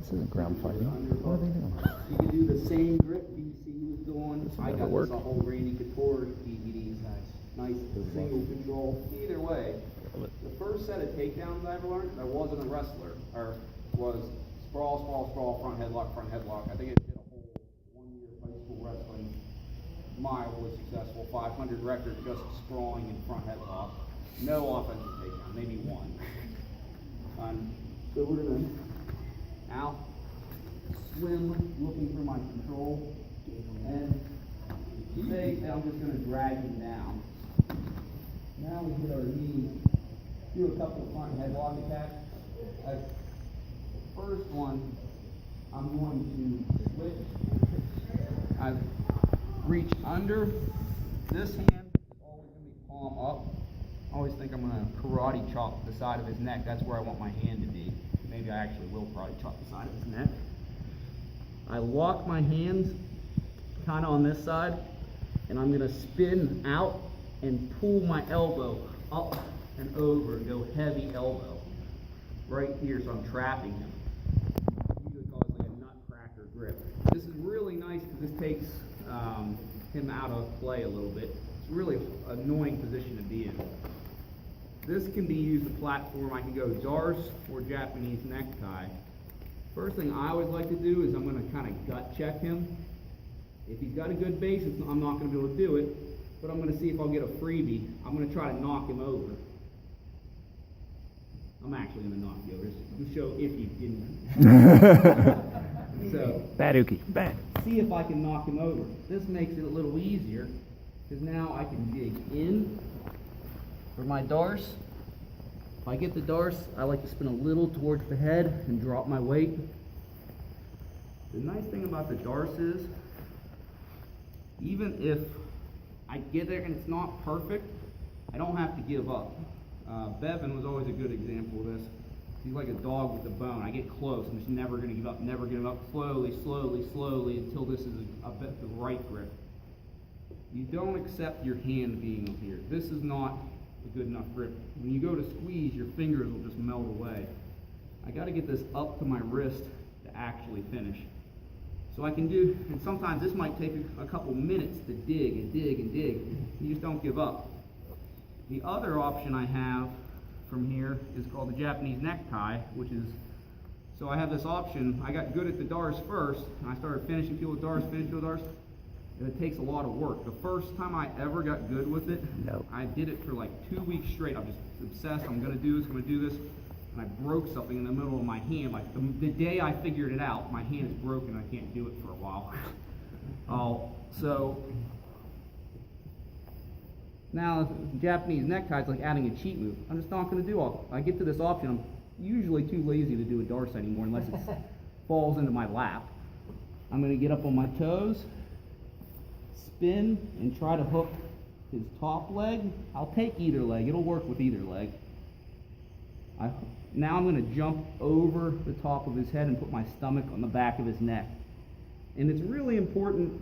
This isn't ground fighting. What are they doing? You can do the same grip BC was doing. I got work. this a whole Randy Couture DVDs. Nice single control. Either way, the first set of takedowns I ever learned, I wasn't a wrestler, or was sprawl, front headlock. I think it did a whole 1 year of high school wrestling, mildly successful, 500 record just sprawling in front headlock. No offensive takedown, maybe one. So we're gonna now swim, looking for my control, and say I'm just gonna drag him down. Now we hit our knees, do a couple of front headlock attacks. The first one, I'm going to switch. I reach under. This hand is always going to be palm up. I always think I'm going to karate chop the side of his neck. That's where I want my hand to be. Maybe I actually will karate chop the side of his neck. I lock my hands kind of on this side, and I'm going to spin out and pull my elbow up and over and go heavy elbow right here, so I'm trapping him. Usually call it like a nutcracker grip. This is really nice because this takes him out of play a little bit. It's really an annoying position to be in. This can be used as a platform. I can go Dars or Japanese necktie. First thing I always like to do is I'm going to kind of gut check him. If he's got a good base, I'm not going to be able to do it, but I'm going to see if I'll get a freebie. I'm going to try to knock him over. I'm actually going to knock you over to show if you didn't. So, Bad Uki, bad. See if I can knock him over. This makes it a little easier because now I can dig in for my Dars. If I get the Dars, I like to spin a little towards the head and drop my weight. The nice thing about the Dars is, even if I get there and it's not perfect, I don't have to give up. Bevan was always a good example of this. He's like a dog with a bone. I get close. I'm just never going to give up, never give up. Slowly until this is a bit the right grip. You don't accept your hand being here. This is not a good enough grip. When you go to squeeze, your fingers will just melt away. I got to get this up to my wrist to actually finish. So I can do, and sometimes this might take a couple minutes to dig and dig and dig. You just don't give up. The other option I have from here is called the Japanese necktie, which is, so I have this option. I got good at the Dars first, and I started finishing people with Dars, and it takes a lot of work. The first time I ever got good with it, I did it for like 2 weeks straight. I'm just obsessed. I'm going to do this, and I broke something in the middle of my hand. Like the day I figured it out, my hand is broken. I can't do it for a while. So now Japanese necktie is like adding a cheat move. I'm just not going to do all. I get to this option. I'm usually too lazy to do a Dars anymore unless it falls into my lap. I'm going to get up on my toes, spin, and try to hook his top leg. I'll take either leg. It'll work with either leg. Now I'm going to jump over the top of his head and put my stomach on the back of his neck. And it's really important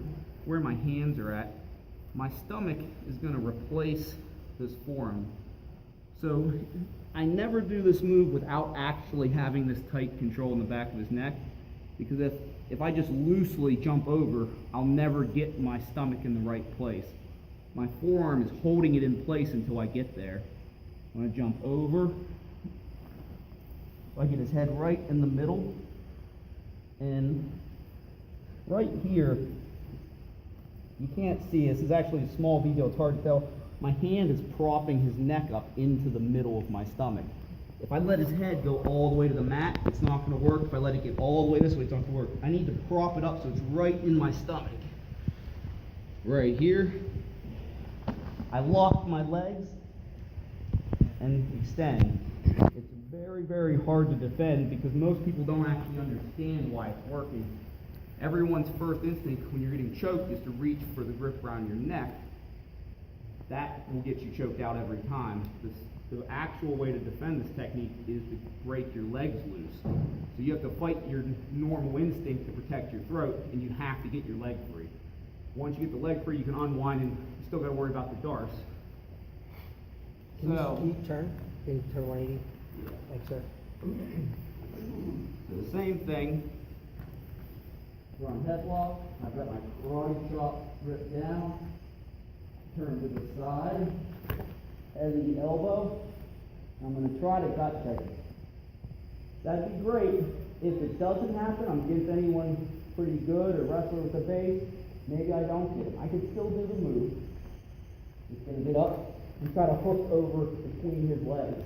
where my hands are at. My stomach is going to replace this forearm. So I never do this move without actually having this tight control in the back of his neck, because if I just loosely jump over, I'll never get my stomach in the right place. My forearm is holding it in place until I get there. I'm going to jump over. I get his head right in the middle, and right here, you can't see, this is actually a small video, it's hard to tell. My hand is propping his neck up into the middle of my stomach. If I let his head go all the way to the mat, it's not going to work. If I let it get all the way this way, it's not going to work. I need to prop it up so it's right in my stomach. Right here. I lock my legs and extend. It's very hard to defend because most people don't actually understand why it's working. Everyone's first instinct when you're getting choked is to reach for the grip around your neck. That will get you choked out every time. The actual way to defend this technique is to break your legs loose. So you have to fight your normal instinct to protect your throat, and you have to get your leg free. Once you get the leg free, you can unwind, and you still got to worry about the Dars. Can you turn? Can you turn 180? Yeah. Like so. Do the same thing. Front headlock. I've got my karate chop ripped down. Turn to the side. Heavy elbow. I'm going to try to gut check it. That'd be great. If it doesn't happen, I'm against anyone pretty good or wrestler with the base. Maybe I don't get him. I could still do the move. Just going to get up and try to hook over between his legs.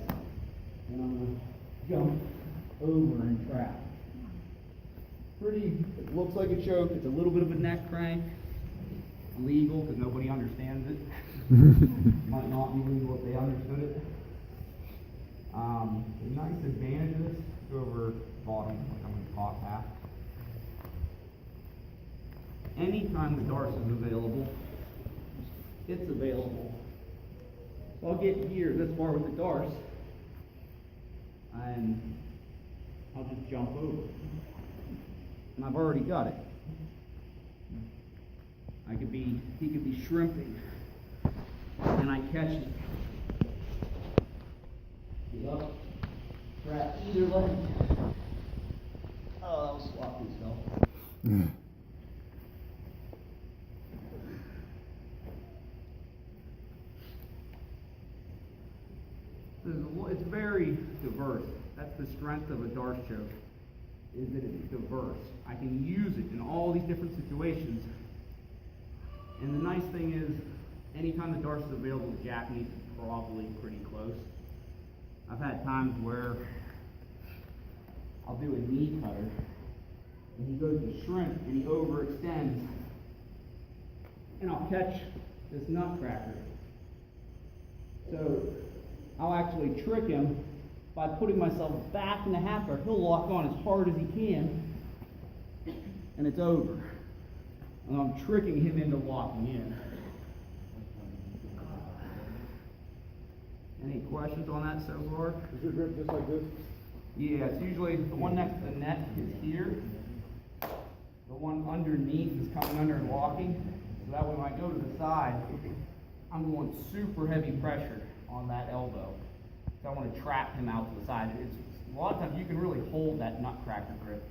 And I'm going to jump over and trap. It looks like a choke. It's a little bit of a neck crank. It's legal because nobody understands it. Might not be legal if they understood it. The nice advantage of this, go over bottom, like I'm going to top half. Anytime the darce is available, it's available. So I'll get here this far with the darce, and I'll just jump over. And I've already got it. He could be shrimping, and I catch it. Get up, trap either leg. Oh, that was sloppy as hell. It's very diverse. That's the strength of a darce choke, is that it's diverse. I can use it in all these different situations. And the nice thing is, anytime the darce is available, the jack knees is probably pretty close. I've had times where I'll do a knee cutter, and he goes to shrimp, and he overextends, and I'll catch this nutcracker. So I'll actually trick him by putting myself back in the half guard. He'll lock on as hard as he can, and it's over. And I'm tricking him into locking in. Any questions on that so far? Is your grip just like this? Yeah, it's usually the one next to the net is here. The one underneath is coming under and locking. So that way when I go to the side, I'm going super heavy pressure on that elbow. So I want to trap him out to the side. A lot of times you can really hold that nutcracker grip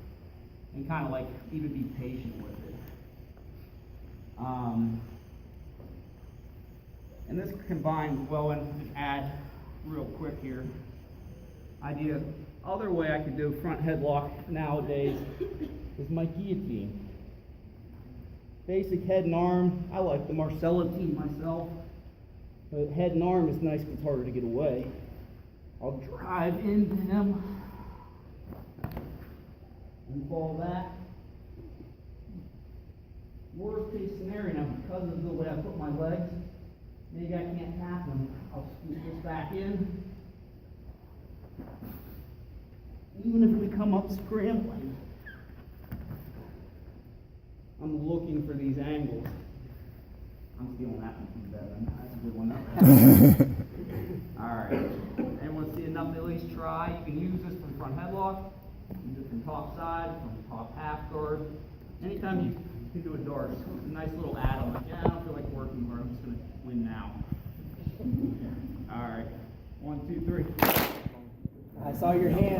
and kind of like even be patient with it. And this combines well, and add real quick here. Other way I could do front headlock nowadays is my guillotine. Basic head and arm. I like the Marcella team myself. But head and arm is nice, but it's harder to get away. I'll drive into him and fall back. Worst case scenario now, because of the way I put my legs, maybe I can't tap him. I'll scoot this back in. Even if we come up scrambling, I'm looking for these angles. I'm stealing that one from Devin. That's a good one. Alright. Anyone see enough to at least try? You can use this from front headlock, use it from top side, from top half guard. Anytime you can do a darce. It's a nice little add-on. Like, yeah, I don't feel like working hard. I'm just going to win now. Alright. 1, 2, 3. I saw your hand.